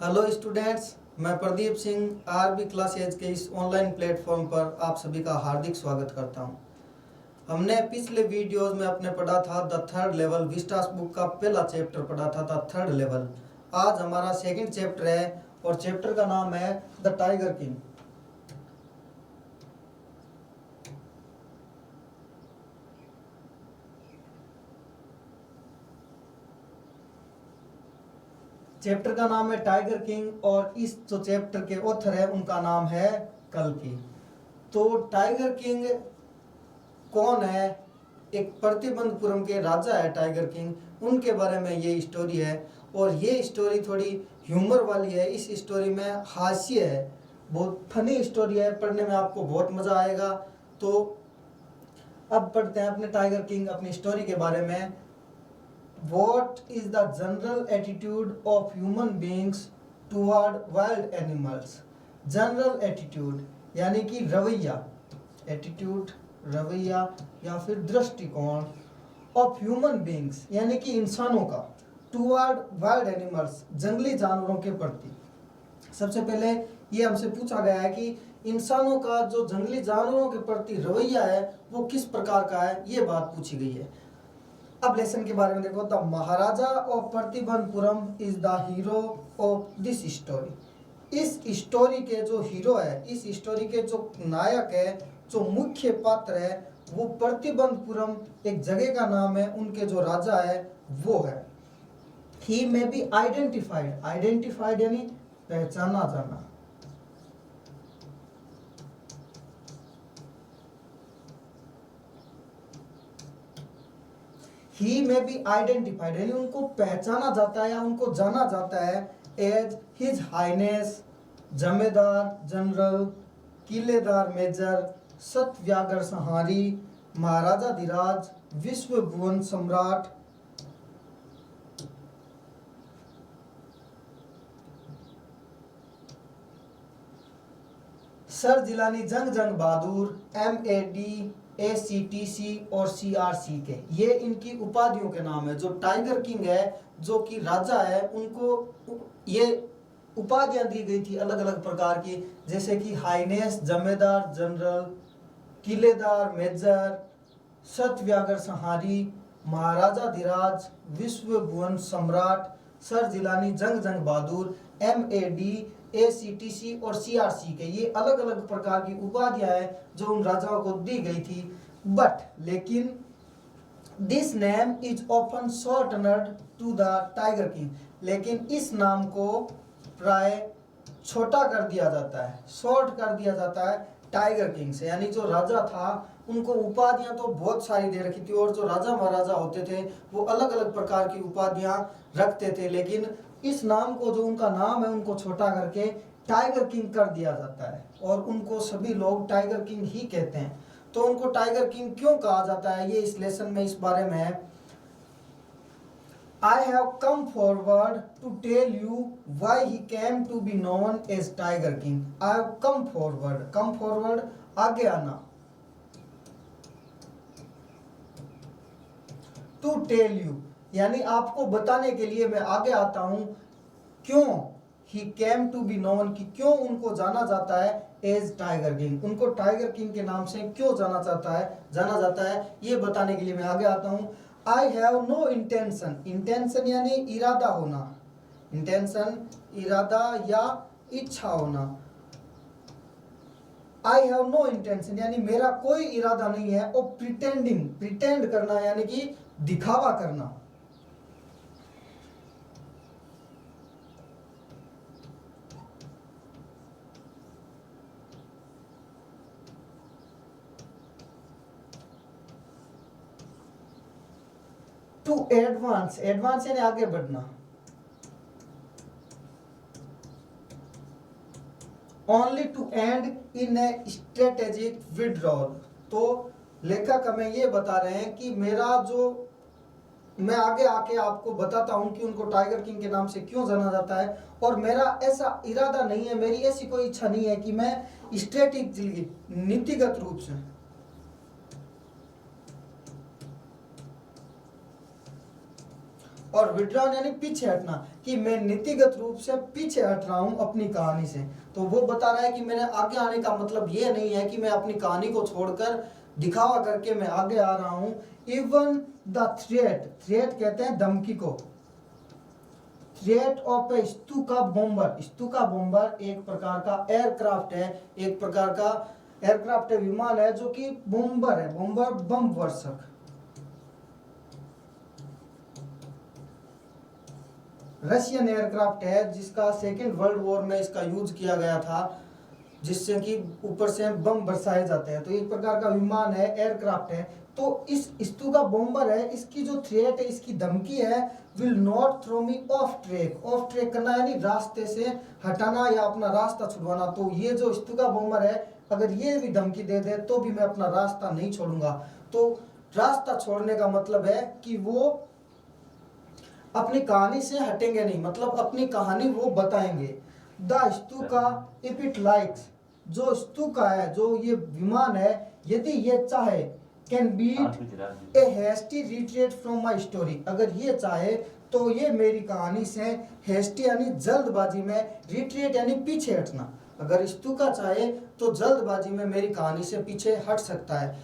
Hello students, मैं Pradeep Singh RB classes के इस ऑनलाइन प्लेटफॉर्म पर आप सभी का हार्दिक स्वागत करता हूं। हमने पिछले वीडियोस में अपने पढ़ा था the third level Vistas book का पहला चैप्टर पढ़ा था द थर्ड लेवल। आज हमारा सेकंड चैप्टर है और चैप्टर का नाम है द टाइगर किंग। चैप्टर का नाम है टाइगर किंग और इस जो चैप्टर के ऑथर है उनका नाम है कल्कि। तो टाइगर किंग कौन है? एक प्रतिबंधपुरम के राजा है टाइगर किंग, उनके बारे में ये स्टोरी है। और ये स्टोरी थोड़ी ह्यूमर वाली है, इस स्टोरी में हास्य है, बहुत फनी स्टोरी है, पढ़ने में आपको बहुत मज़ा आएगा। तो अब पढ़ते हैं अपने टाइगर किंग अपनी स्टोरी के बारे में। What is the general attitude of human beings toward wild animals? General attitude यानी कि रवैया, एटीट्यूड रवैया या फिर दृष्टिकोण ऑफ ह्यूमन बींग्स यानी कि इंसानों का, टुवर्ड वाइल्ड एनिमल्स जंगली जानवरों के प्रति। सबसे पहले ये हमसे पूछा गया है कि इंसानों का जो जंगली जानवरों के प्रति रवैया है वो किस प्रकार का है, ये बात पूछी गई है। अब लेसन के बारे में देखो। The Maharaja of Pratibandapuram is the hero of this story. इस स्टोरी के जो हीरो है, इस स्टोरी के जो नायक है, जो मुख्य पात्र है, वो प्रतिबंधपुरम एक जगह का नाम है, उनके जो राजा है वो है। ही में बी आइडेंटिफाइड, आइडेंटिफाइड यानी पहचाना जाना। ही में बी आइडेंटिफाइड यानी उनको पहचाना जाता है या उनको जाना जाता है as his highness Jamadar general, Qiledar major, सतव्यागर संहारी, महाराजा धीराज, विश्व भुवन सम्राट, सर जिलानी जंग जंग बहादुर, MAD, ACTC और CRC के, ये इनकी उपाधियों के नाम है। जो टाइगर किंग है, जो कि राजा है, उनको ये उपाधियां दी गई थी अलग अलग प्रकार की, जैसे कि highness Jamadar general, Qiledar major, सतव्यागर संहारी, महाराजा धीराज, विश्व भुवन सम्राट, सर जिलानी जंग जंग बहादुर, MAD, ACTC और CRC के, ये अलग अलग प्रकार की उपाधियां हैं जो उन राजाओं को दी गई थी। बट लेकिन this name is often shortened to the tiger king, लेकिन इस नाम को प्राय छोटा कर दिया जाता है, शॉर्ट कर दिया जाता है टाइगर किंग से। यानी जो राजा था उनको उपाधियां तो बहुत सारी दे रखी थी, और जो राजा महाराजा होते थे वो अलग अलग प्रकार की उपाधियां रखते थे, लेकिन इस नाम को, जो उनका नाम है, उनको छोटा करके टाइगर किंग कर दिया जाता है और उनको सभी लोग टाइगर किंग ही कहते हैं। तो उनको टाइगर किंग क्यों कहा जाता है, ये इस लेसन में इस बारे में है। I have come forward to tell you why he came to be known as Tiger King. I have come forward, come forward आगे आना, to tell you यानी आपको बताने के लिए मैं आगे आता हूं। क्यों he came to be known, कि क्यों उनको जाना जाता है as Tiger King, उनको टाइगर किंग के नाम से क्यों जाना जाता है, ये बताने के लिए मैं आगे आता हूं। I have no intention, intention यानी इरादा होना, intention इरादा या इच्छा होना। I have no intention यानी मेरा कोई इरादा नहीं है। और pretending, pretend करना यानी कि दिखावा करना। टू एडवांस, एडवांस यानी आगे बढ़ना। Only to end in a strategic withdrawal. तो लेखक हमें ये बता रहे हैं कि मेरा जो, मैं आगे आके आपको बताता हूं कि उनको टाइगर किंग के नाम से क्यों जाना जाता है, और मेरा ऐसा इरादा नहीं है, मेरी ऐसी कोई इच्छा नहीं है कि मैं स्ट्रेटेजिकली, नीतिगत रूप से और विड्रॉन यानी पीछे हटना, कि मैं नीतिगत रूप से पीछे हट रहा हूं अपनी कहानी से। तो वो बता रहा है कि मेरे आगे आने का मतलब ये नहीं है कि मैं अपनी कहानी को छोड़कर दिखावा करके मैं आगे आ रहा हूं। इवन द थ्रेट, थ्रेट कहते हैं धमकी को, threat of a Stuka bomber, Stuka bomber एक प्रकार का एयरक्राफ्ट है, एक प्रकार का एयरक्राफ्ट है, विमान है जो कि बॉम्बर है, बॉम्बर बम वर्षक। रशियन एयरक्राफ्ट है जिसका सेकेंड वर्ल्ड वॉर में इसका यूज किया गया था, जिससे कि ऊपर से बम बरसाए जाते हैं। तो एक प्रकार का विमान है, एयरक्राफ्ट है। तो इस स्तूका बॉम्बर है, इसकी जो थ्रेट है, इसकी धमकी है, will not throw me off track, off track करना यानी रास्ते से हटाना या अपना रास्ता छुड़वाना। तो ये जो स्तूका बॉम्बर है, अगर ये भी धमकी दे दे तो भी मैं अपना रास्ता नहीं छोड़ूंगा। तो रास्ता छोड़ने का मतलब है कि वो अपनी कहानी से हटेंगे नहीं, मतलब अपनी कहानी वो बताएंगे। द स्तूका इफ इट लाइक्स, जो स्तूका है, जो ये विमान है, यदि ये चाहे, can beat a hasty retreat from my story, अगर ये चाहे तो ये मेरी कहानी से हेस्टी यानी जल्दबाजी में, रिट्रीट यानी पीछे हटना, अगर स्तूका चाहे तो जल्दबाजी में मेरी कहानी से पीछे हट सकता है।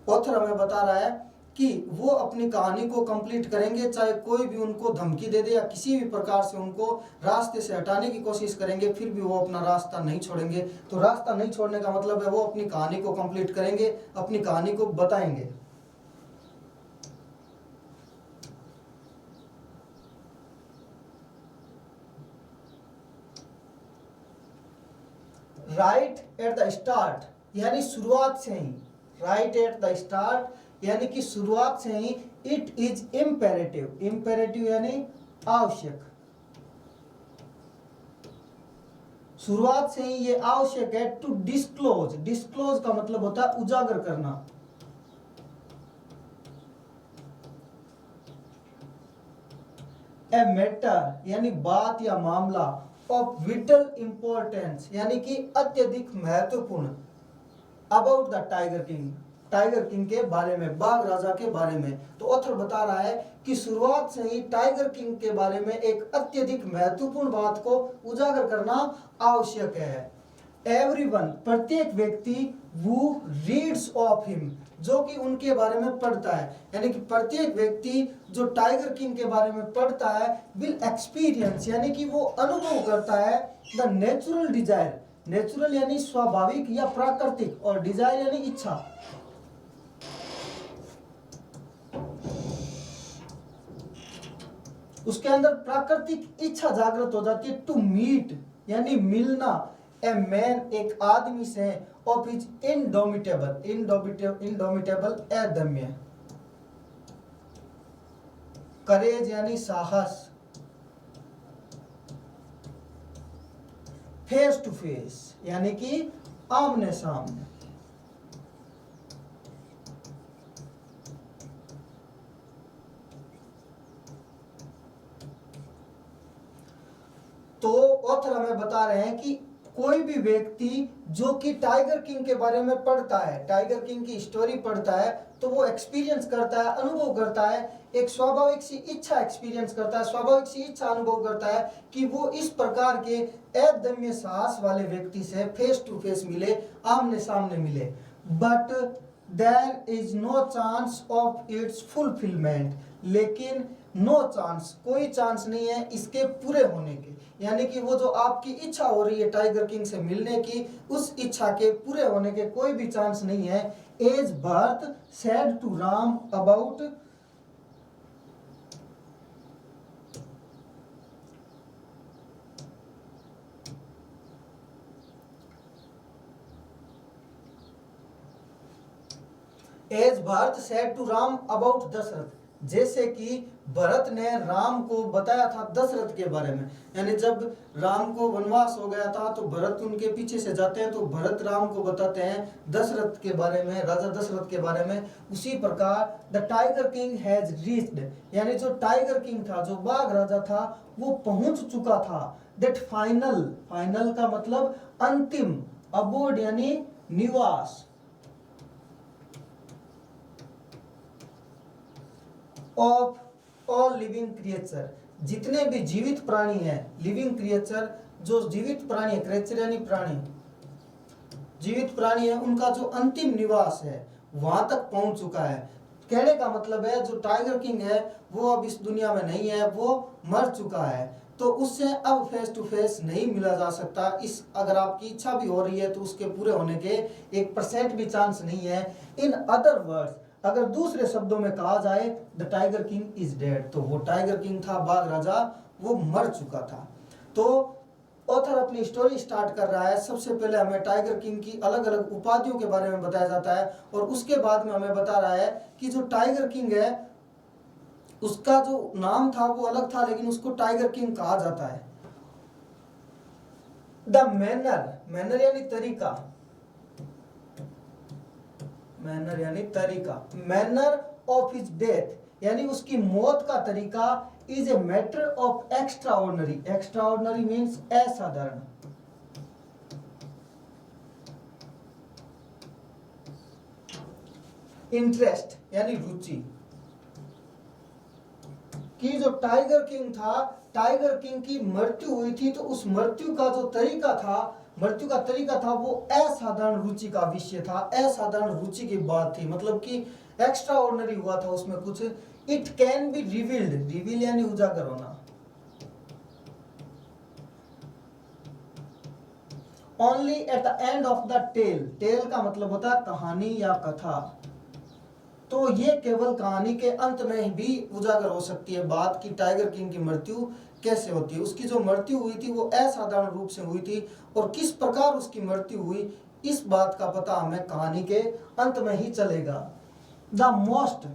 ऑथर हमें बता रहा है कि वो अपनी कहानी को कंप्लीट करेंगे, चाहे कोई भी उनको धमकी दे दे या किसी भी प्रकार से उनको रास्ते से हटाने की कोशिश करेंगे, फिर भी वो अपना रास्ता नहीं छोड़ेंगे। तो रास्ता नहीं छोड़ने का मतलब है वो अपनी कहानी को कंप्लीट करेंगे, अपनी कहानी को बताएंगे। राइट एट द स्टार्ट यानी शुरुआत से ही, राइट एट द स्टार्ट यानी कि शुरुआत से ही, इट इज इम्पेरेटिव, इम्पेरेटिव यानी आवश्यक, शुरुआत से ही ये आवश्यक है। टू डिस्क्लोज, डिस्क्लोज का मतलब होता है उजागर करना। ए मैटर यानी बात या मामला, ऑफ विटल इंपॉर्टेंस यानी कि अत्यधिक महत्वपूर्ण, about the tiger king, tiger king के बारे में, बाघ राजा के बारे में। तो ऑथर बता रहा है कि शुरुआत से ही टाइगर किंग के बारे में एक अत्यधिक महत्वपूर्ण बात को उजागर करना आवश्यक है। एवरीवन प्रत्येक व्यक्ति, वो रीड्स ऑफ हिम जो कि उनके बारे में पढ़ता है, यानी कि प्रत्येक व्यक्ति जो टाइगर किंग के बारे में पढ़ता है, विल एक्सपीरियंस यानी कि वो अनुभव करता है द नेचुरल डिजायर, नेचुरल यानी स्वाभाविक या प्राकृतिक, और डिजायर यानी इच्छा, उसके अंदर प्राकृतिक इच्छा जागृत हो जाती है। टू मीट यानी मिलना, ए मैन एक आदमी से, ऑफ हिज इंडोमिटेबल, इंडोमिटेबल अदम्य, करेज यानी साहस, फेस टू फेस यानी कि आमने सामने। तो ऑथर हमें बता रहे हैं कि कोई भी व्यक्ति जो कि टाइगर किंग के बारे में पढ़ता है, टाइगर किंग की स्टोरी पढ़ता है, तो वो एक्सपीरियंस करता है, अनुभव करता है, एक स्वाभाविक सी इच्छा एक्सपीरियंस करता है, स्वाभाविक सी इच्छा अनुभव करता है कि वो इस प्रकार के अदम्य साहस वाले व्यक्ति से फेस टू फेस मिले, आमने सामने मिले। But there is no chance of its fulfilment, लेकिन नो चांस, कोई चांस नहीं है इसके पूरे होने के, यानी कि वो जो आपकी इच्छा हो रही है टाइगर किंग से मिलने की, उस इच्छा के पूरे होने के कोई भी चांस नहीं है। As Bharat said to Ram about, as Bharat said to Ram about Dasharath, जैसे कि भरत ने राम को बताया था दशरथ के बारे में, यानी जब राम को वनवास हो गया था तो भरत उनके पीछे से जाते हैं, तो भरत राम को बताते हैं दशरथ के बारे में, राजा दशरथ के बारे में। उसी प्रकार the tiger king has reached, यानी जो टाइगर किंग था, जो बाघ राजा था, वो पहुंच चुका था। दैट फाइनल, फाइनल का मतलब अंतिम, अबोर्ड यानी निवास, ऑफ ऑल लिविंग क्रिएचर, जितने भी जीवित प्राणी हैं, लिविंग क्रिएचर जो जीवित प्राणी है, क्रिएचर यानी प्राणी, जीवित प्राणी है, उनका जो अंतिम निवास है वहां तक पहुंच चुका है। कहने का मतलब है जो टाइगर किंग है वो अब इस दुनिया में नहीं है, वो मर चुका है, तो उससे अब फेस टू फेस नहीं मिला जा सकता। इस अगर आपकी इच्छा भी हो रही है तो उसके पूरे होने के 1% भी चांस नहीं है। इन अदर वर्ड्स, अगर दूसरे शब्दों में कहा जाए the tiger king is dead, तो वो टाइगर किंग था, बाघ राजा, वो मर चुका था। तो ऑथर अपनी स्टोरी स्टार्ट कर रहा है। सबसे पहले हमें टाइगर किंग की अलग अलग उपाधियों के बारे में बताया जाता है और उसके बाद में हमें बता रहा है कि जो टाइगर किंग है उसका जो नाम था वो अलग था, लेकिन उसको टाइगर किंग कहा जाता है। द मैनर, मैनर यानी तरीका, मैनर यानी तरीका, मैनर ऑफ हिज डेथ यानी उसकी मौत का तरीका is a matter of extraordinary, extraordinary means असाधारण, इंटरेस्ट यानी रुचि, कि जो टाइगर किंग था, टाइगर किंग की मृत्यु हुई थी तो उस मृत्यु का जो तरीका था, मृत्यु का तरीका था वो असाधारण रुचि का विषय था, असाधारण रुचि की बात थी, मतलब कि एक्स्ट्रा ऑर्डिनरी हुआ था उसमें कुछ। It can be revealed, reveal यानी उजागर होना, only at the end of the tale, tale का मतलब होता है कहानी या कथा, तो ये केवल कहानी के अंत में भी उजागर हो सकती है बात कि टाइगर किंग की मृत्यु कैसे होती है। उसकी जो मृत्यु हुई थी वो असाधारण रूप से हुई थी और किस प्रकार उसकी मृत्यु हुई इस बात का पता हमें कहानी के अंत में ही चलेगा। The most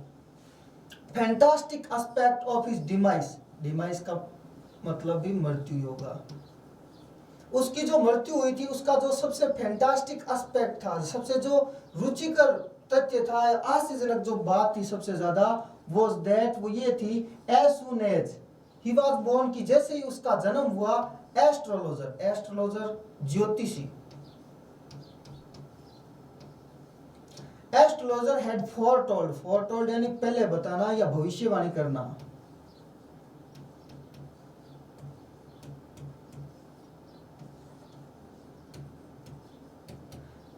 fantastic aspect of his demise, demise का मतलब भी मृत्यु होगा, उसकी जो मृत्यु हुई थी उसका जो सबसे फैंटास्टिक एस्पेक्ट था, सबसे जो रुचिकर तथ्य था, आश्चर्यजनक जो बात थी सबसे ज्यादा, वाज दैट वो ये थी, as soon as he was born, की जैसे ही उसका जन्म हुआ, एस्ट्रोलॉजर, एस्ट्रोलॉजर ज्योतिषी, एस्ट्रोलॉजर हैड फोरटोल्ड, फोरटोल्ड यानी पहले बताना या भविष्यवाणी करना,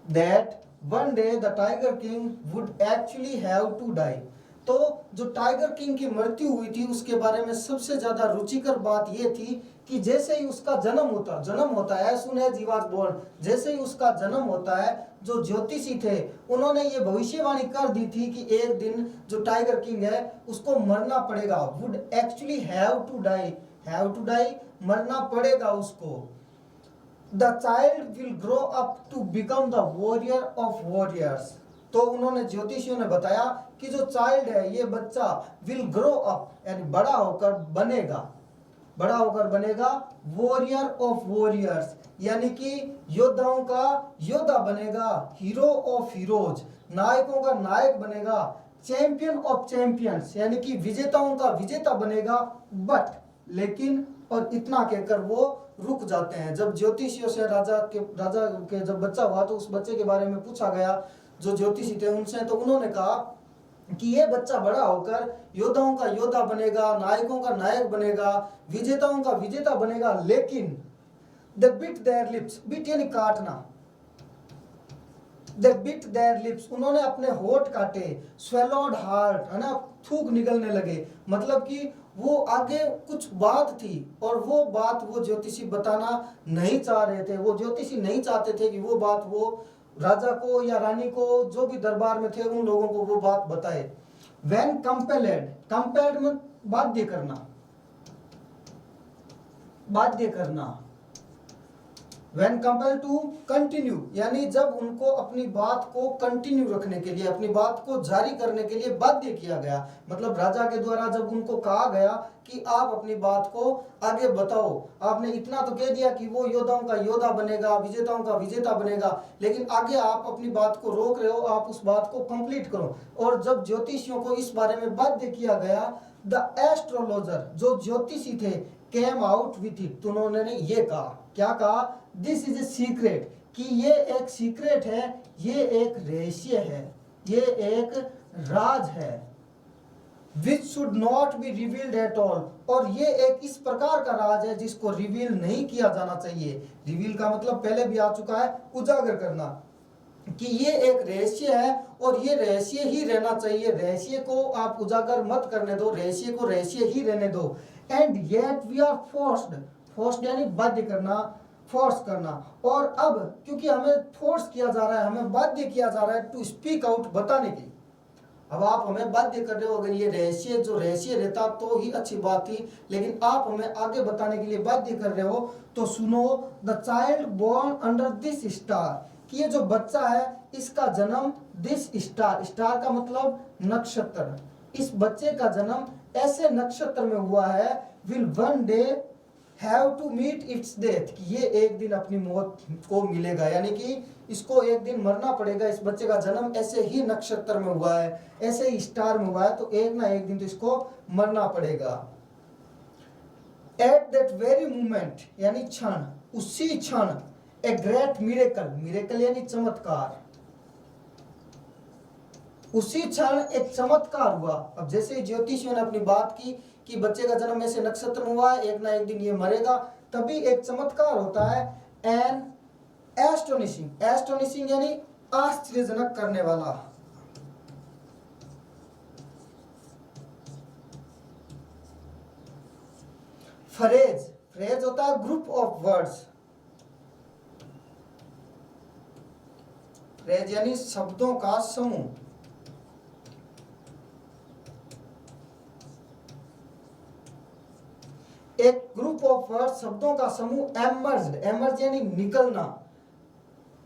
that one day the tiger king would actually have to die। तो जो टाइगर किंग की मृत्यु हुई थी उसके बारे में सबसे ज्यादा रुचिकर बात यह थी कि जैसे ही उसका जन्म होता है, सुने जीवाज बोर्न, जैसे ही उसका जन्म होता है, जो ज्योतिषी थे उन्होंने ये भविष्यवाणी कर दी थी कि एक दिन जो टाइगर किंग है उसको मरना पड़ेगा, would actually have to die, मरना पड़ेगा उसको। The child will grow up to become the warrior of warriors। तो उन्होंने ज्योतिषियों ने बताया कि जो चाइल्ड है, ये बच्चा, विल ग्रो अप यानी बड़ा होकर बनेगा वॉरियर ऑफ वॉरियर्स यानी कि योद्धाओं का योद्धा बनेगा, हीरो ऑफ हीरोज नायकों का नायक बनेगा, चैंपियन ऑफ चैंपियंस यानी कि विजेताओं का विजेता बनेगा। बट लेकिन, और इतना कहकर वो रुक जाते हैं। जब ज्योतिषियों से राजा के जब बच्चा हुआ तो उस बच्चे के बारे में पूछा गया जो ज्योतिषी थे उनसे, तो उन्होंने कहा कि ये बच्चा बड़ा होकर योद्धाओं का योद्धा बनेगा, नायकों का नायक बनेगा, विजेताओं का विजेता बनेगा, लेकिन दे बिट देयर लिप्स, बिट यानी काटना, दे बिट देयर लिप्स, उन्होंने अपने होठ काटे, स्वेलोड हार्ट है ना, थूक निकलने लगे, मतलब कि वो आगे कुछ बात थी और वो बात वो ज्योतिषी बताना नहीं चाह रहे थे, वो ज्योतिषी नहीं चाहते थे कि वो बात वो राजा को या रानी को, जो भी दरबार में थे उन लोगों को वो बात बताए। व्हेन कंपेल्ड, कंपेल्ड में बाध्य करना, When compelled to continue यानी जब उनको अपनी बात को कंटिन्यू रखने के लिए, अपनी बात को जारी करने के लिए बाध्य किया गया, मतलब राजा के द्वारा जब उनको कहा गया कि आप अपनी बात को आगे बताओ, आपने इतना तो कह दिया कि वो योद्धाओं का योद्धा बनेगा, विजेताओं का विजेता बनेगा, लेकिन आगे आप अपनी बात को रोक रहे हो, आप उस बात को कंप्लीट करो। और जब ज्योतिषियों को इस बारे में बाध्य किया गया, द एस्ट्रोलॉजर जो ज्योतिषी थे केम आउट विथ इट, तो उन्होंने ये कहा, क्या कहा, दिस इज ए सीक्रेट, कि ये एक सीक्रेट है, ये एक रहस्य है, ये एक राज है, which should not be revealed at all, और ये एक इस प्रकार का राज है जिसको रिवील नहीं किया जाना चाहिए। रिवील का मतलब पहले भी आ चुका है, उजागर करना, कि ये एक रहस्य है और ये रहस्य ही रहना चाहिए, रहस्य को आप उजागर मत करने दो, रहस्य को रहस्य ही रहने दो। And yet we are forced, forced यानी बाध्य करना, फोर्स करना, और अब क्योंकि हमें फोर्स किया जा रहा है, हमें बाध्य किया जा रहा है टू स्पीक आउट, बताने की। अब आप हमें बाध्य कर रहे हो, अगर ये रहस्य जो रहस्य रहता तो ही अच्छी बात थी, लेकिन आप हमें आगे बताने के लिए बाध्य कर रहे हो, तो सुनो। The child born under this star, कि ये जो बच्चा है इसका जन्म दिस स्टार, स्टार का मतलब नक्षत्र, इस बच्चे का जन्म ऐसे नक्षत्र में हुआ है, will one day have to meet its death, कि ये एक दिन अपनी मौत को मिलेगा, यानी कि इसको एक दिन मरना पड़ेगा। इस बच्चे का जन्म ऐसे ही नक्षत्र में हुआ है, ऐसे ही स्टार में हुआ है, तो एक ना एक दिन तो इसको मरना पड़ेगा। एट दैट वेरी मोमेंट यानी क्षण, उसी क्षण, ए ग्रेट मिरेकल, मिरेकल यानी चमत्कार, उसी क्षण एक चमत्कार हुआ। अब जैसे ज्योतिषियों ने अपनी बात की कि बच्चे का जन्म ऐसे नक्षत्र में हुआ है, एक ना एक दिन ये मरेगा, तभी एक चमत्कार होता है। एन एस्टोनिशिंग, एस्टोनिशिंग यानी आश्चर्यजनक करने वाला। फ्रेज, फ्रेज होता है ग्रुप ऑफ वर्ड्स, फ्रेज यानी शब्दों का समूह। एक ग्रुप ऑफ वर्ड, शब्दों का समूह। एमर्ज्ड, एमर्ज यानी निकलना,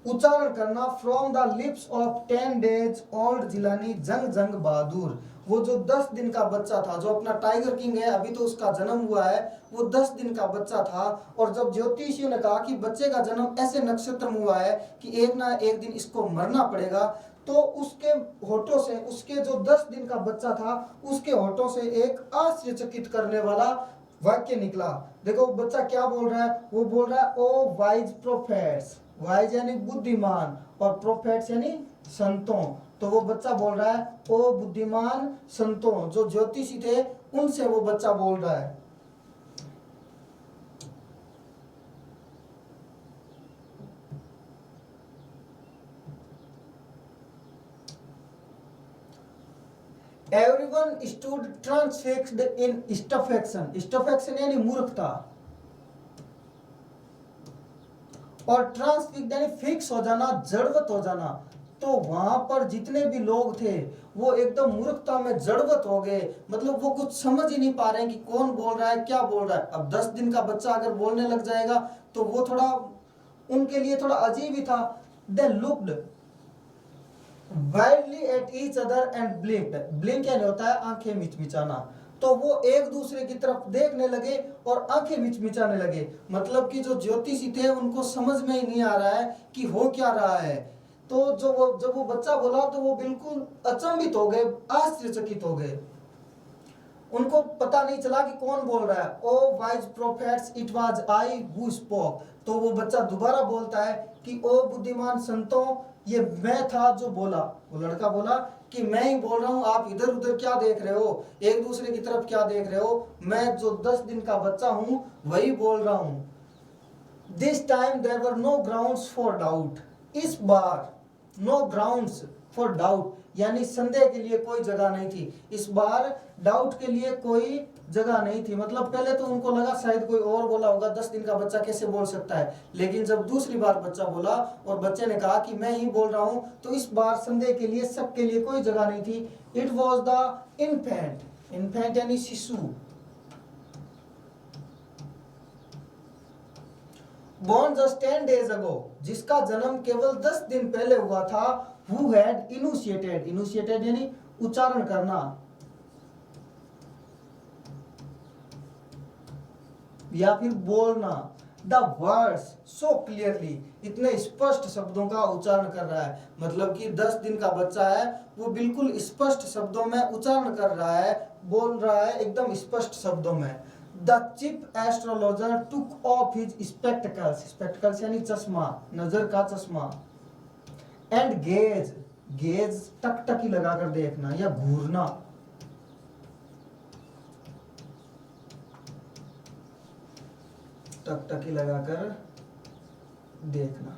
उच्चारण करना। From the lips of 10 days old Jilani जंग जंग बहादुर, वो जो 10 दिन का बच्चा था, जो अपना टाइगर किंग है, अभी तो उसका जन्म हुआ है, वो 10 दिन का बच्चा था। और जब ज्योतिषियों ने कहा कि बच्चे का जन्म ऐसे नक्षत्र में हुआ है कि एक ना एक दिन इसको मरना पड़ेगा, तो उसके होठों से, उसके जो 10 दिन का बच्चा था, उसके होठों से एक आश्चर्यचकित करने वाला वाक्य निकला। देखो बच्चा क्या बोल रहा है, वो बोल रहा है ओ वाइज प्रोफेट्स, वाइज यानी बुद्धिमान और प्रोफेट्स यानी संतों। तो वो बच्चा बोल रहा है ओ बुद्धिमान संतों, जो ज्योतिषी थे उनसे वो बच्चा बोल रहा है। एवरीवन स्टूड ट्रांसफिक्स्ड इन स्टफेक्शन, स्टफेक्शन यानी मूर्खता, और ट्रांसफिक्स्ड यानी फिक्स हो जाना, जड़वत हो जाना। तो वहां पर जितने भी लोग थे वो एकदम मूर्खता में जड़वत हो गए, मतलब वो कुछ समझ ही नहीं पा रहे हैं कि कौन बोल रहा है, क्या बोल रहा है। अब 10 दिन का बच्चा अगर बोलने लग जाएगा तो वो थोड़ा उनके लिए थोड़ा अजीब ही था। They looked wildly at each other and ब्लिंक्ड, blink यानी होता है आंखें मिचमिचाना। तो वो एक दूसरे की तरफ देखने लगे और आंखें मिचमिचाने लगे, मतलब कि जो ज्योतिषी थे उनको समझ में ही नहीं आ रहा है कि हो क्या रहा है। तो जब वो बच्चा बोला तो वो बिल्कुल अचंभित हो गए, आश्चर्यचकित हो गए, उनको पता नहीं चला कि कौन बोल रहा है। O wise prophets it was I who spoke, तो वो बच्चा दोबारा बोलता है कि ओ बुद्धिमान संतों, ये मैं था जो बोला। वो लड़का बोला कि मैं ही बोल रहा हूं, आप इधर उधर क्या देख रहे हो, एक दूसरे की तरफ क्या देख रहे हो, मैं जो 10 दिन का बच्चा हूं वही बोल रहा हूं। This time there were no grounds for doubt, इस बार नो ग्राउंड्स फॉर डाउट यानी संदेह के लिए कोई जगह नहीं थी, इस बार डाउट के लिए कोई जगह नहीं थी। मतलब पहले तो उनको लगा शायद कोई और बोला होगा, 10 दिन का बच्चा कैसे बोल सकता है, लेकिन जब दूसरी बार बच्चा बोला और बच्चे ने कहा कि मैं ही बोल रहा हूं, तो इस बार संदेह के लिए, सबके लिए कोई जगह नहीं थी। It was the infant, infant यानी शिशु, born just 10 days ago, जिसका जन्म केवल 10 दिन पहले हुआ था। who had initiated, initiated यानी उच्चारण करना या फिर बोलना, द वर्ड्स सो क्लियरली, इतने स्पष्ट शब्दों का उच्चारण कर रहा है, मतलब कि 10 दिन का बच्चा है, वो बिल्कुल स्पष्ट शब्दों में उच्चारण कर रहा है, बोल रहा है एकदम स्पष्ट शब्दों में। The chief astrologer took off his spectacles, spectacles यानी चश्मा, नजर का चश्मा, and gaze, gaze टकटकी लगाकर देखना या घूरना, टकटकी लगाकर देखना।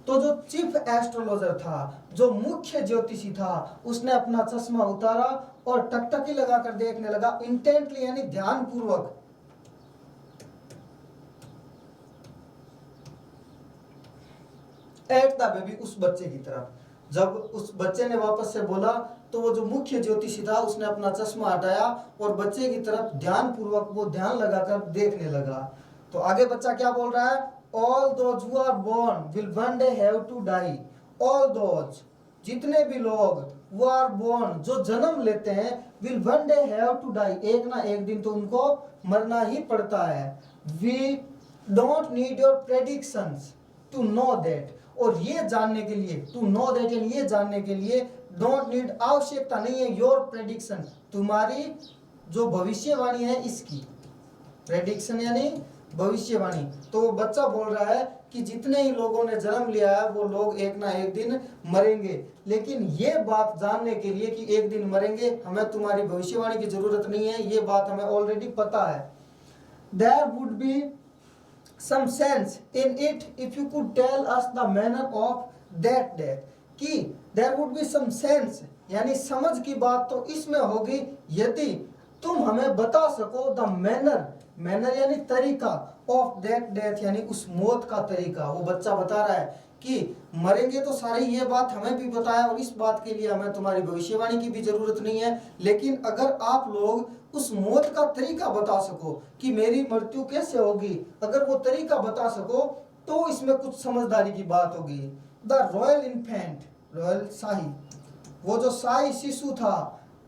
तो जो चीफ एस्ट्रोलॉजर था, जो मुख्य ज्योतिषी था, उसने अपना चश्मा उतारा और टकटकी लगाकर देखने लगा, इंटेंटली यानी ध्यानपूर्वक। एट द बेबी, उस बच्चे की तरफ। जब उस बच्चे ने वापस से बोला तो वो जो मुख्य ज्योतिषी था उसने अपना चश्मा हटाया और बच्चे की तरफ ध्यानपूर्वक वो ध्यान लगाकर देखने लगा। तो आगे बच्चा क्या बोल रहा है? All those who are born will one day have to die. All those, जितने भी लोग, वो आर बोर्न, जो जन्म लेते हैं, will one day have to die, एक ना एक दिन तो उनको मरना ही पड़ता है। We don't need your predictions to know that, और ये जानने के लिए, टू नो दैट यानी ये जानने के लिए, डोंट नीड आवश्यकता नहीं है, योर प्रेडिक्शन, तुम्हारी जो भविष्यवाणी है इसकी। प्रेडिक्शन यानी भविष्यवाणी। तो बच्चा बोल रहा है कि जितने ही लोगों ने जन्म लिया है वो लोग एक ना एक दिन मरेंगे, लेकिन ये बात जानने के लिए कि एक दिन मरेंगे, हमें तुम्हारी भविष्यवाणी की जरूरत नहीं है, ये बात हमें ऑलरेडी पता है। There would be some sense in it if you could tell us the manner of that death, कि there would be some sense यानी समझ की बात तो इसमें होगी यदि तुम हमें बता सको द मैनर यानी तरीका, ऑफ दैट डेथ यानी उस मौत का तरीका। वो बच्चा बता रहा है कि मरेंगे तो सारे, ये बात हमें भी पता है और इस बात के लिए हमें तुम्हारी भविष्यवाणी की भी जरूरत नहीं है, लेकिन अगर आप लोग उस मौत का तरीका बता सको कि मेरी मृत्यु कैसे होगी, अगर वो तरीका बता सको तो इसमें कुछ समझदारी की बात होगी। द रॉयल इन्फेंट, रॉयल शाही, वो जो शाही शिशु था,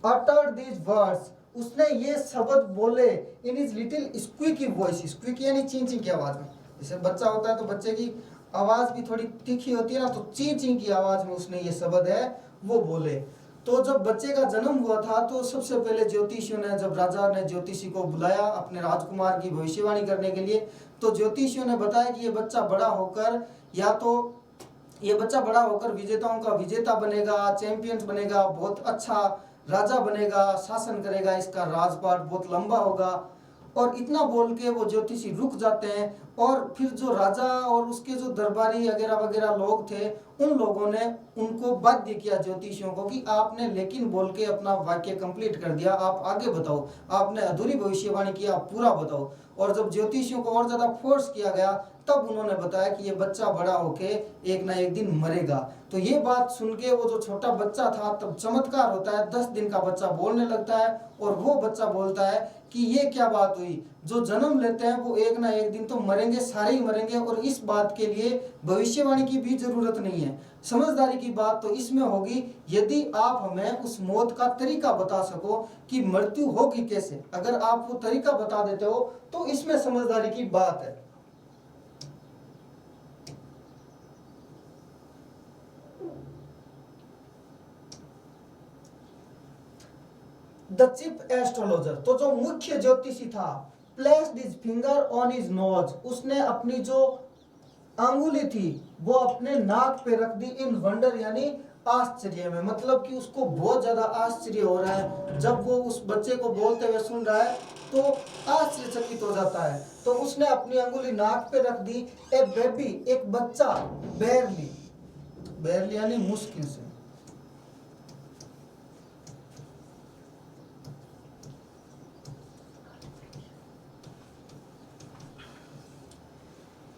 अटर्ड दीज वर्ड्स, उसने ये शब्द बोले in his little squeaky voice. Squeaky यानी चीं चीं की आवाज में, जैसे बच्चा होता है तो बच्चे की आवाज भी थोड़ी तीखी होती है ना, तो चीं चीं की आवाज में उसने ये शब्द है वो बोले। तो जब बच्चे का जन्म हुआ था तो सबसे पहले ज्योतिषियों ने, जब राजा ने ज्योतिषी को बुलाया अपने राजकुमार की भविष्यवाणी करने के लिए, तो ज्योतिषियों ने बताया कि ये बच्चा बड़ा होकर, या तो ये बच्चा बड़ा होकर विजेताओं का विजेता बनेगा, चैंपियंस बनेगा, बहुत अच्छा राजा बनेगा, शासन करेगा, इसका राजपाट बहुत लंबा होगा। और इतना बोल के वो ज्योतिषी रुक जाते हैं, और फिर जो राजा और उसके जो दरबारी वगैरह वगैरह लोग थे, उन लोगों ने उनको बाध्य किया ज्योतिषियों को कि आपने लेकिन बोल के अपना वाक्य कंप्लीट कर दिया, आप आगे बताओ, आपने अधूरी भविष्यवाणी की, आप पूरा बताओ। और जब ज्योतिषियों को और ज्यादा फोर्स किया गया तब उन्होंने बताया कि ये बच्चा बड़ा होके एक ना एक दिन मरेगा। तो ये बात सुन के वो जो छोटा बच्चा था, तब चमत्कार होता है, 10 दिन का बच्चा बोलने लगता है, और वो बच्चा बोलता है कि ये क्या बात हुई, जो जन्म लेते हैं वो एक ना एक दिन तो मरेंगे, सारे ही मरेंगे, और इस बात के लिए भविष्यवाणी की भी जरूरत नहीं है। समझदारी की बात तो इसमें होगी यदि आप हमें उस मौत का तरीका बता सको कि मृत्यु होगी कैसे, अगर आप वो तरीका बता देते हो तो इसमें समझदारी की बात है। द चीफ एस्ट्रोलॉजर, तो जो मुख्य ज्योतिषी था, placed his finger on his nose, उसने अपनी जो अंगुली थी वो अपने नाक पे रख दी, इन वंडर यानी आश्चर्य में, मतलब कि उसको बहुत ज्यादा आश्चर्य हो रहा है, जब वो उस बच्चे को बोलते हुए सुन रहा है तो आश्चर्यचकित हो जाता है। तो उसने अपनी अंगुली नाक पे रख दी। ए बेबी, एक बच्चा, बेरली, बेरली यानी मुश्किल से,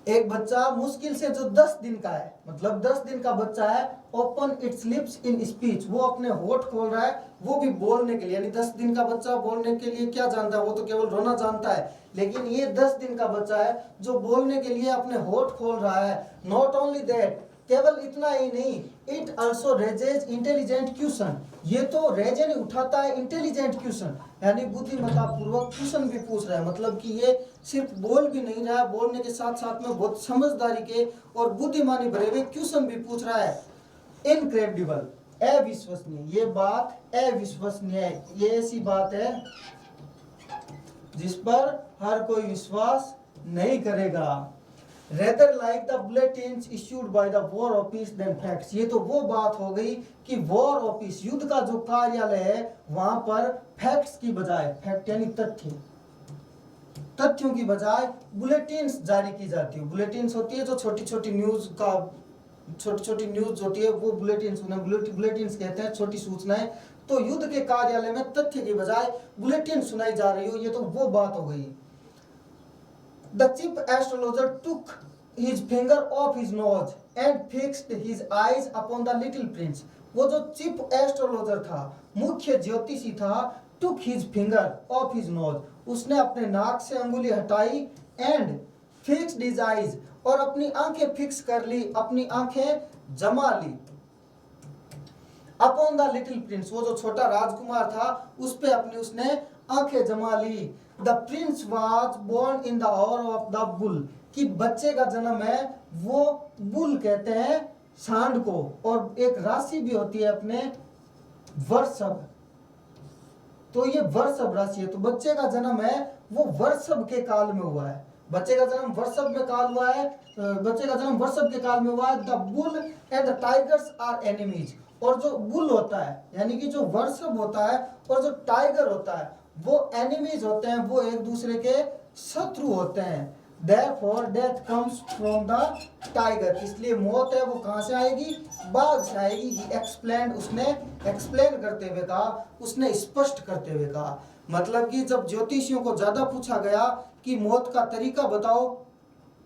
एक बच्चा मुश्किल से जो 10 दिन का है, मतलब 10 दिन का बच्चा है, open it's lips in speech, वो अपने होठ खोल रहा है, वो भी बोलने के लिए, यानी 10 दिन का बच्चा बोलने के लिए क्या जानता है, वो तो केवल रोना जानता है, लेकिन ये 10 दिन का बच्चा है जो बोलने के लिए अपने होठ खोल रहा है। नॉट ओनली दैट, केवल इतना ही नहीं, it also raises intelligent question, ये तो रेज यानी उठाता है, इंटेलिजेंट क्वेश्चन यानी बुद्धिमत्ता पूर्वक क्वेश्चन भी पूछ रहा है, मतलब कि ये सिर्फ बोल भी नहीं रहा है, बोलने के साथ साथ में बहुत समझदारी के और बुद्धिमानी भरे हुए क्वेश्चन भी पूछ रहा है। इनक्रेडिबल, अविश्वसनीय, ये बात अविश्वसनीय है, ये ऐसी बात है जिस पर हर कोई विश्वास नहीं करेगा। Rather like the bulletins issued by the war office than facts, ये तो वो बात हो गई कि war office, युद्ध का जो कार्यालय है, वहां पर फैक्ट्स की बजाय, फैक्ट यानी तथ्य, तथ्यों की बजाय बुलेटिन्स जारी की जाती है। बुलेटिन्स होती है जो छोटी छोटी न्यूज होती है, वो बुलेटिन्स बुलेटिन्स कहते हैं, छोटी सूचनाएं। तो युद्ध के कार्यालय में तथ्य की बजाय बुलेटिन सुनाई जा रही हो, ये तो वो बात हो गई। The chief astrologer took his finger off his nose and fixed his eyes upon the little prince। वो जो चीफ एस्ट्रोलॉजर था, मुख्य ज्योतिषी था, took his finger off his nose, उसने अपने नाक से अंगुली हटाई, and fixed his eyes, और अपनी आंखें फिक्स कर ली, अपनी आंखें जमा ली, अपॉन द लिटिल प्रिंस, वो जो छोटा राजकुमार था उस पे अपनी उसने आंखें जमा ली। The prince was born in the hour of the bull, कि बच्चे का जन्म है, वो बुल कहते हैं सांड को, और एक राशि भी होती है अपने वर्षभ, तो ये वर्षभ राशि है। तो बच्चे का जन्म है वो वर्षभ के काल में हुआ है, बच्चे का जन्म वर्षभ में काल हुआ है, बच्चे का जन्म वर्षभ के काल में हुआ है। The bull and the tigers are enemies, और जो बुल होता है यानी कि जो वर्षभ होता है और जो टाइगर होता है वो एनिमीज होते हैं, वो एक दूसरे के शत्रु होते हैं। Therefore death comes from the tiger, इसलिए मौत है वो कहाँ से आएगी, बाघ से आएगी। He explained, उसने एक्सप्लेन करते हुए कहा, उसने स्पष्ट करते हुए कहा। मतलब कि जब ज्योतिषियों को ज्यादा पूछा गया कि मौत का तरीका बताओ,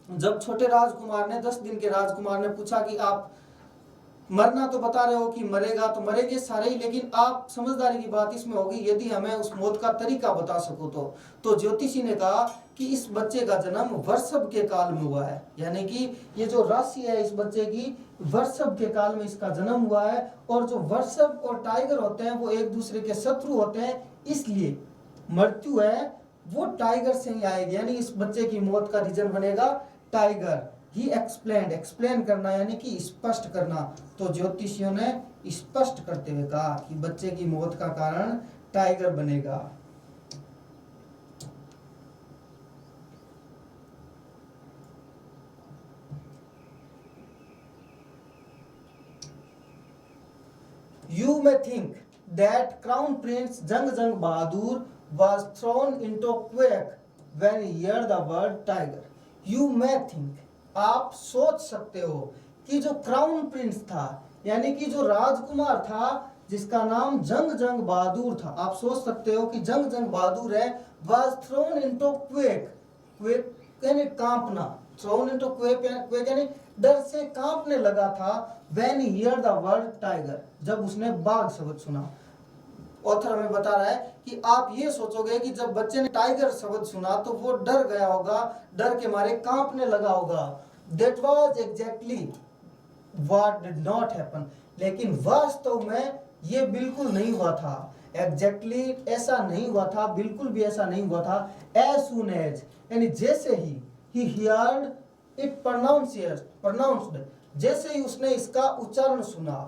जब छोटे राजकुमार ने 10 दिन के राजकुमार ने पूछा कि आप मरना तो बता रहे हो कि मरेगा तो मरेंगे सारे ही, लेकिन आप समझदारी की बात इसमें होगी यदि हमें उस मौत का तरीका बता सको तो ज्योतिषी ने कहा कि इस बच्चे का जन्म वर्षभ के काल में हुआ है, यानी कि ये जो राशि है इस बच्चे की वर्षभ के काल में इसका जन्म हुआ है, और जो वर्षभ और टाइगर होते हैं वो एक दूसरे के शत्रु होते हैं, इसलिए मृत्यु है वो टाइगर से ही आएगी, यानी इस बच्चे की मौत का रीजन बनेगा टाइगर। ही एक्सप्लेन, एक्सप्लेन करना यानी कि स्पष्ट करना। तो ज्योतिषियों ने स्पष्ट करते हुए कहा कि बच्चे की मौत का कारण टाइगर बनेगा। You may think that Crown Prince Jang Jang Bahadur was thrown into quake when he heard the word tiger। You may think, आप सोच सकते हो कि जो क्राउन प्रिंस था यानी कि जो राजकुमार था जिसका नाम जंग जंग बहादुर था, आप सोच सकते हो कि जंग जंग बहादुर है, was thrown into quake, quake यानी कांपना, thrown into quake यानी डर से कांपने लगा था, when he heard the word tiger, जब उसने बाघ शब्द सुना। ऑथर हमें बता रहा है कि आप ये सोचोगे कि जब बच्चे ने टाइगर शब्द सुना तो वो डर गया होगा, डर के मारे कांपने लगा होगा। That was exactly what did not happen, लेकिन वास्तव में ये बिल्कुल नहीं हुआ था। Exactly ऐसा नहीं हुआ था, बिल्कुल भी ऐसा नहीं हुआ था। As soon as यानी जैसे ही he heard it pronounced, जैसे ही उसने इसका उच्चारण सुना,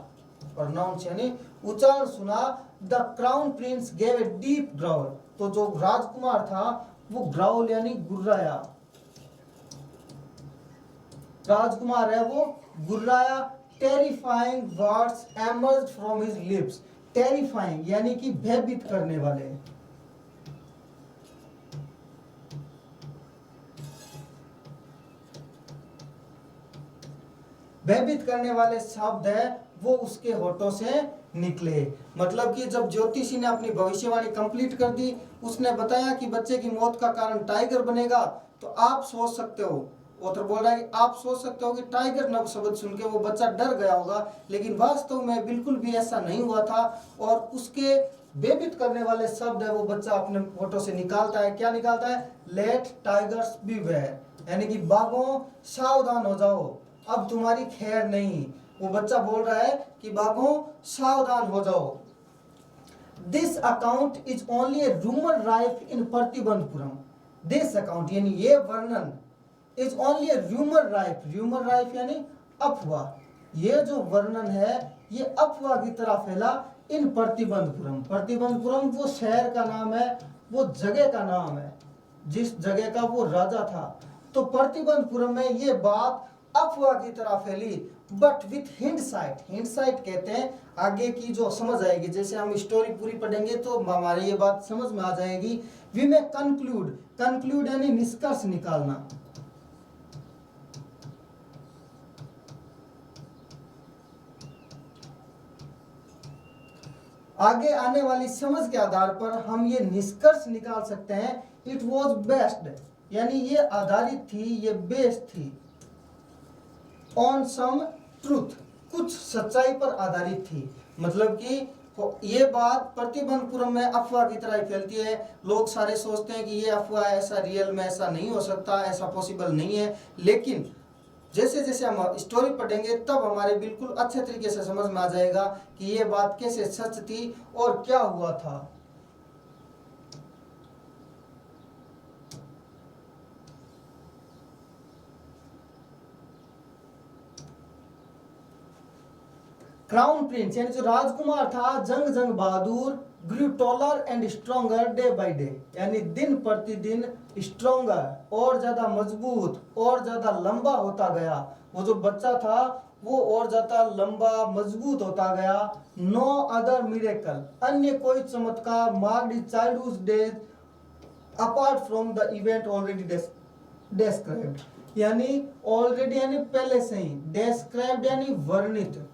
pronounce यानी उच्चारण सुना, the crown prince gave a deep growl, तो जो राजकुमार था वो ग्राउल यानी गुर्राया, राजकुमार है वो गुर्राया। Terrifying words emerged from his lips, terrifying यानी कि भयभीत करने वाले, भयभीत करने वाले शब्द है वो उसके होठों से निकले। मतलब कि जब ज्योतिषी ने अपनी भविष्यवाणी कंप्लीट कर दी, उसने बताया कि बच्चे की मौत का कारण टाइगर बनेगा, तो आप सोच सकते हो, ऑथर बोल रहा है कि आप सोच सकते हो कि टाइगर नव शब्द सुन के वो बच्चा डर गया होगा, लेकिन वास्तव में बिल्कुल भी ऐसा नहीं हुआ था। और उसके भयभीत करने वाले शब्द है वो बच्चा अपने होठों से निकालता है। क्या निकालता है? लेट टाइगर्स बीवेयर, यानी कि बाघों सावधान हो जाओ, अब तुम्हारी खैर नहीं। वो बच्चा बोल रहा है कि बाघों सावधान हो जाओ। This account is only A rumour rife in Pratibandapuram. This account यानी ये वर्णन is only A rumour rife यानी अफवाह। ये जो वर्णन है ये अफवाह की तरह फैला इन प्रतिबंधपुरम। प्रतिबंधपुरम वो शहर का नाम है, वो जगह का नाम है जिस जगह का वो राजा था। तो प्रतिबंधपुरम में ये बात अफवाह की तरह फैली, बट विथ हिंडसाइट, हिंडसाइट कहते हैं आगे की जो समझ आएगी, जैसे हम स्टोरी पूरी पढ़ेंगे तो हमारी ये बात समझ में आ जाएगी। वी में कंक्लूड, कंक्लूड यानी निष्कर्ष निकालना। आगे आने वाली समझ के आधार पर हम ये निष्कर्ष निकाल सकते हैं, इट वॉज बेस्ड, यानी ये आधारित थी, ये बेस्ड थी, ऑन सम ट्रूथ, कुछ सच्चाई पर आधारित थी। मतलब कि ये बात प्रतिबंधपुरम में अफवाह की तरह फैलती है, लोग सारे सोचते हैं कि ये अफवाह है, ऐसा रियल में ऐसा नहीं हो सकता, ऐसा पॉसिबल नहीं है। लेकिन जैसे जैसे हम स्टोरी पढ़ेंगे तब हमारे बिल्कुल अच्छे तरीके से समझ में आ जाएगा कि ये बात कैसे सच थी और क्या हुआ था। क्राउन प्रिंस यानी जो राजकुमार था, Jung Jung Bahadur, grew taller and stronger day by day, यानी दिन प्रतिदिन स्ट्रॉन्गर, और ज्यादा मजबूत और ज्यादा लंबा होता गया। वो जो बच्चा था वो और ज्यादा लंबा मजबूत होता गया। नो अदर मिरेकल, अन्य कोई चमत्कार, marked his childhood days apart from the event already described, यानी ऑलरेडी यानी पहले से ही, डिस्क्राइब्ड यानी वर्णित,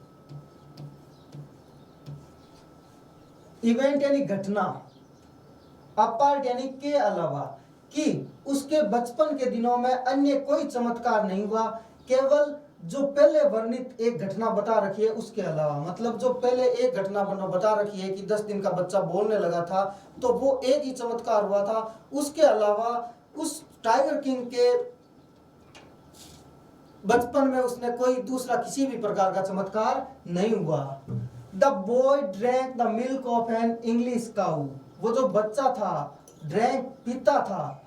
इवेंट यानी घटना, अपार्ट यानी के अलावा, कि उसके बचपन के दिनों में अन्य कोई चमत्कार नहीं हुआ, केवल जो पहले वर्णित एक घटना बता रखी है उसके अलावा। मतलब जो पहले एक घटना बता रखी है कि 10 दिन का बच्चा बोलने लगा था, तो वो एक ही चमत्कार हुआ था। उसके अलावा उस टाइगर किंग के बचपन में उसने कोई दूसरा किसी भी प्रकार का चमत्कार नहीं हुआ। The boy drank the milk of an English cow, वो जो बच्चा था ड्रैंक पीता था,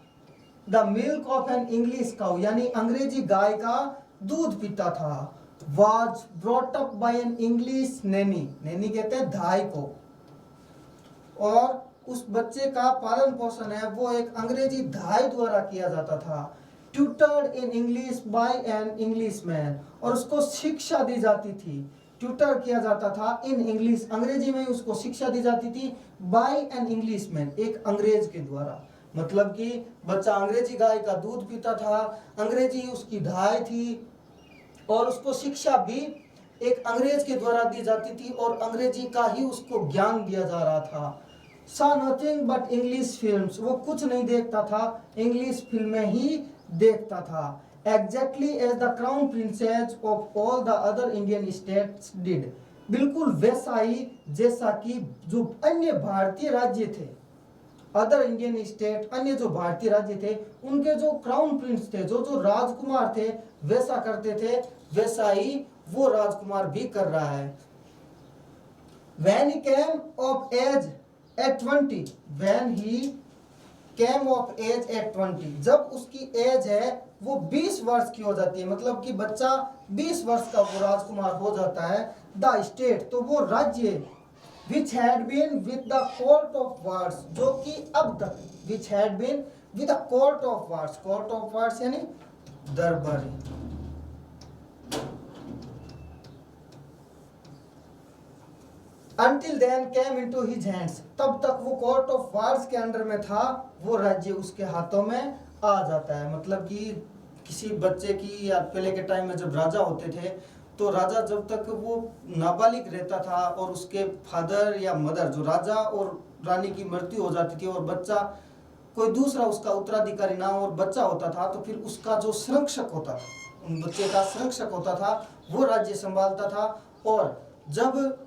the milk of an English cow यानी अंग्रेजी गाय का दूध पीता था। Was brought up by an English nanny, nanny कहते हैं धाई को, और उस बच्चे का पालन पोषण है वो एक अंग्रेजी धाई द्वारा किया जाता था। Tutored in English by an English man, और उसको शिक्षा दी जाती थी, ट्यूटर किया जाता था इन इंग्लिश, अंग्रेजी में उसको शिक्षा दी जाती थी, बाय एन इंग्लिश मैन, एक अंग्रेज के द्वारा। मतलब कि बच्चा अंग्रेजी गाय का दूध पीता था, अंग्रेजी उसकी धाय थी, और उसको शिक्षा भी एक अंग्रेज के द्वारा दी जाती थी, और अंग्रेजी का ही उसको ज्ञान दिया जा रहा था। सा नथिंग बट इंग्लिश फिल्म्स, वो कुछ नहीं देखता था, इंग्लिश फिल्में ही देखता था। Exactly as the crown princess of all the other Indian states did, बिल्कुल वैसा ही जैसा कि जो अन्य भारतीय राज्य थे, अदर इंडियन स्टेट, अन्य जो भारतीय राज्य थे, उनके जो क्राउन प्रिंस थे, जो जो राजकुमार थे, वैसा करते थे, वैसा ही वो राजकुमार भी कर रहा है। When he came of age at 20, when he came of age at 20, जब उसकी एज है वो 20 वर्ष की हो जाती है, मतलब कि बच्चा 20 वर्ष का वो राजकुमार हो जाता है। द स्टेट, तो वो राज्य, which had been with the court of wards, जो कि अब तक, which had been with the court of wards, court of wards यानी दरबारी, until then came into his hands, तब तक वो कोर्ट ऑफ वार्स के अंडर में था, वो राज्य उसके हाथों में आ जाता है। मतलब कि किसी बच्चे की, या पहले के टाइम में जब राजा होते थे, तो राजा जब तक वो नाबालिग रहता था और उसके फादर या मदर, जो राजा और रानी की मृत्यु हो जाती थी, और बच्चा कोई दूसरा उसका उत्तराधिकारी ना और बच्चा होता था, तो फिर उसका जो संरक्षक होता था, उन बच्चे का संरक्षक होता था, वो राज्य संभालता था। और जब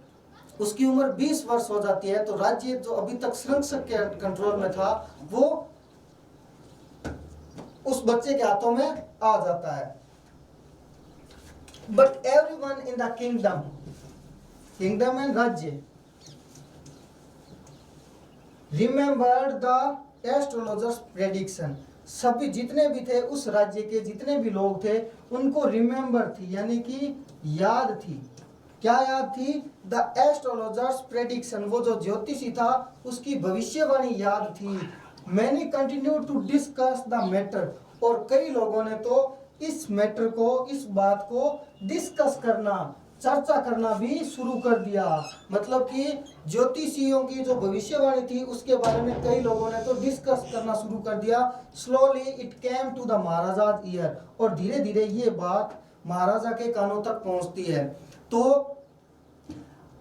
उसकी उम्र 20 वर्ष हो जाती है, तो राज्य जो अभी तक संरक्षक के कंट्रोल में था, वो उस बच्चे के हाथों में आ जाता है। But everyone in the kingdom, kingdom and राज्य, रिमेंबर द एस्ट्रोलॉजर्स प्रेडिक्शन, सभी जितने भी थे उस राज्य के जितने भी लोग थे, उनको रिमेंबर थी, यानी कि याद थी। क्या याद थी? द एस्ट्रोलॉजर्स प्रेडिक्शन, वो जो ज्योतिषी था उसकी भविष्यवाणी याद थी। Many continue to discuss the matter, और कई लोगों ने तो इस मैटर को, इस बात को डिस्कस करना, चर्चा करना भी शुरू कर दिया। मतलब कि ज्योतिषियों की जो भविष्यवाणी थी उसके बारे में कई लोगों ने तो डिस्कस करना शुरू कर दिया। Slowly it came to the maharaja's ear, और धीरे धीरे ये बात महाराजा के कानों तक पहुंचती है। तो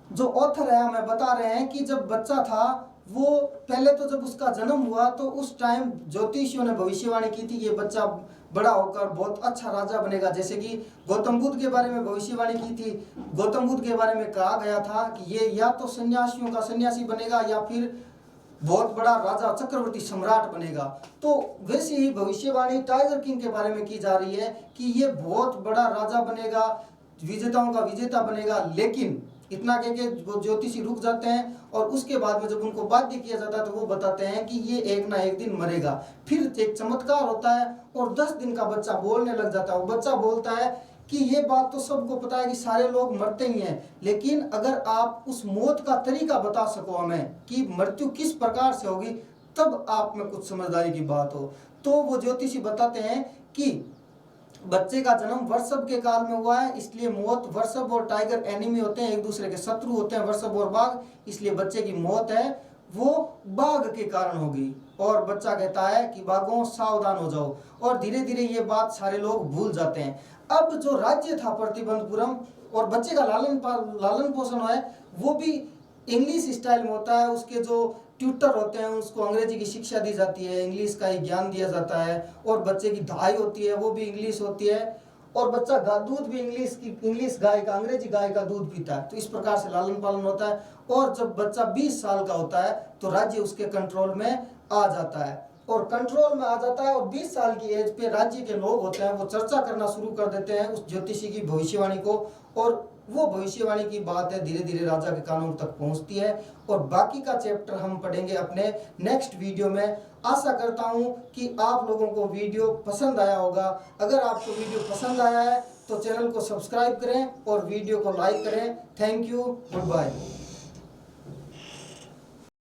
जो ऑथर है हमें बता रहे हैं कि जब बच्चा था, वो पहले तो जब उसका जन्म हुआ तो उस टाइम ज्योतिषियों ने भविष्यवाणी की थी, ये बच्चा बड़ा होकर बहुत अच्छा राजा बनेगा। जैसे कि गौतम बुद्ध के बारे में भविष्यवाणी की थी। गौतम बुद्ध के बारे में कहा गया था कि ये या तो सन्यासियों का सन्यासी बनेगा या फिर बहुत बड़ा राजा चक्रवर्ती सम्राट बनेगा। तो वैसे ही भविष्यवाणी टाइगर किंग के बारे में की जा रही है कि ये बहुत बड़ा राजा बनेगा, विजेताओं का विजेता बनेगा। लेकिन इतना कह के वो ज्योतिषी रुक जाते हैं, और उसके बाद में जब उनको बाध्य किया जाता है तो वो बताते हैं कि ये एक ना एक दिन मरेगा। फिर एक चमत्कार होता है और 10 दिन का बच्चा बोलने लग जाता है। वो बच्चा बोलता है कि ये बात तो सबको पता है कि सारे लोग मरते ही हैं, लेकिन अगर आप उस मौत का तरीका बता सको हमें कि मृत्यु किस प्रकार से होगी, तब आप में कुछ समझदारी की बात हो। तो वो ज्योतिषी बताते हैं कि बच्चे का जन्म वृषभ के काल में हुआ है, इसलिए मौत, वृषभ और टाइगर एनिमी होते हैं, एक दूसरे के शत्रु होते हैं वृषभ और बाघ, इसलिए बच्चे की मौत है वो बाघ के कारण होगी। और बच्चा कहता है कि बाघों सावधान हो जाओ, और धीरे धीरे ये बात सारे लोग भूल जाते हैं। अब जो राज्य था प्रतिबंधपुरम, और बच्चे का लालन पोषण है वो भी इंग्लिश स्टाइल में होता है। उसके जो ट्यूटर होते हैं उसको अंग्रेजी की शिक्षा दी जाती है, इंग्लिश का ही ज्ञान दिया जाता है, और बच्चे की दहाई होती है वो भी इंग्लिश होती है, और बच्चा दूध भी इंग्लिश गाय का, अंग्रेजी गाय का दूध पीता है। तो इस प्रकार से लालन पालन होता है। और जब बच्चा 20 साल का होता है तो राज्य उसके कंट्रोल में आ जाता है, और कंट्रोल में आ जाता है, और 20 साल की एज पे राज्य के लोग होते हैं वो चर्चा करना शुरू कर देते हैं उस ज्योतिषी की भविष्यवाणी को, और वो भविष्यवाणी की बात है धीरे धीरे राजा के कानों तक पहुंचती है। और बाकी का चैप्टर हम पढ़ेंगे अपने नेक्स्ट वीडियो में। आशा करता हूं कि आप लोगों को वीडियो पसंद आया होगा। अगर आपको वीडियो पसंद आया है तो चैनल को सब्सक्राइब करें और वीडियो को लाइक करें। Thank you, good bye.